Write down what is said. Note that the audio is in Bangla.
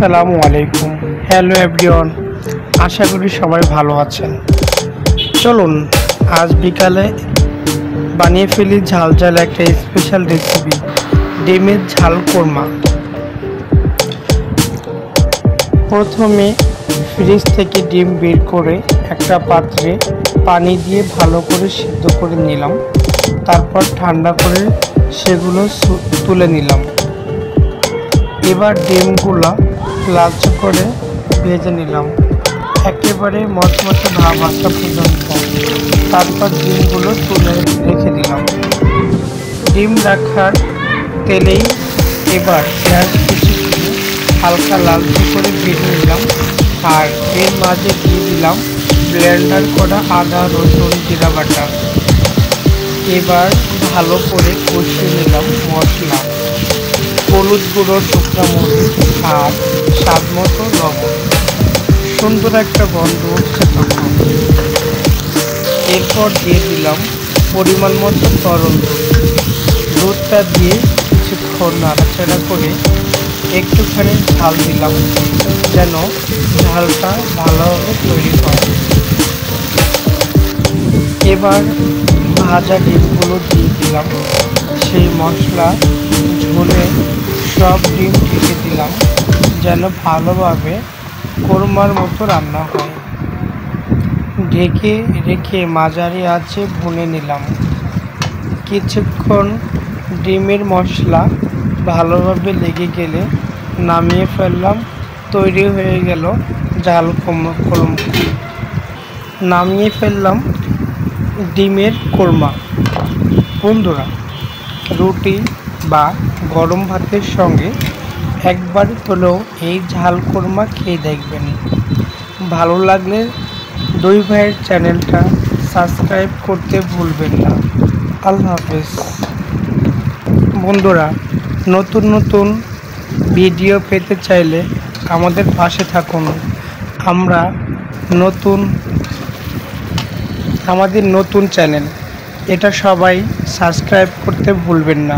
আসসালামু আলাইকুম। হ্যালো এভরিওয়ান, আশা করি সবাই ভালো আছেন। চলুন আজ বিকালে বানিয়ে ফেলি ঝাল ঝাল একটা স্পেশাল রেসিপি, ডিমের ঝাল কোরমা। প্রথমে ফ্রিজ থেকে ডিম বের করে একটা পাত্রে পানি দিয়ে ভালো করে সিদ্ধ করে নিলাম। তারপর ঠান্ডা করে সেগুলো তুলে নিলাম। এবার ডিমগুলো লালচে করে ভেজে নিলাম, একেবারে মচমচে ভাব আসা পর্যন্ত। তারপর ডিমগুলো তুলে রেখে দিলাম। ডিম রাখার তেলেই এবার পেঁয়াজ কুচি দিয়ে হালকা লালচে করে ভেজে নিলাম, আর এর মাঝে দিয়ে দিলাম ব্লেন্ডার করা আদা রসুন জিরা বাটা। এবার ভালো করে কষিয়ে নিলাম মশলা, হলুদ গুঁড়ো, শুকনো মরিচ আর স্বাদ মতো লবণ। সুন্দর একটা গন্ধ উঠছে তখন। এরপর দিয়ে দিলাম পরিমাণ মতো তরল দুধ। দুধটা দিয়ে কিছুক্ষণ নাড়াচাড়া করে একটুখানি ঝাল দিলাম, যেন ঝালটা ভালোভাবে তৈরি হয়। এবার ভাজা ডিমগুলো দিয়ে দিলাম। সেই মশলা ঝোলে সব ডিম ঢেকে দিলাম, যেন ভালোভাবে কোরমার মতো রান্না হয়। ঢেকে রেখে মাঝারি আঁচে ভুনে নিলাম। কিছুক্ষণ ডিমের মশলা ভালোভাবে লেগে গেলে নামিয়ে ফেললাম। তৈরি হয়ে গেল ঝাল কোরমা। নামিয়ে ফেললাম ডিমের কোরমা। বন্ধুরা, রুটি বা গরম ভাতের সঙ্গে একবার হলেও এই ঝাল কোরমা খেয়ে দেখবেন। ভালো লাগলে দুই ভাইয়ের চ্যানেলটা সাবস্ক্রাইব করতে ভুলবেন না। আল্লাহ হাফেজ। বন্ধুরা, নতুন নতুন ভিডিও পেতে চাইলে আমাদের পাশে থাকুন। আমাদের নতুন চ্যানেল, এটা সবাই সাবস্ক্রাইব করতে ভুলবেন না।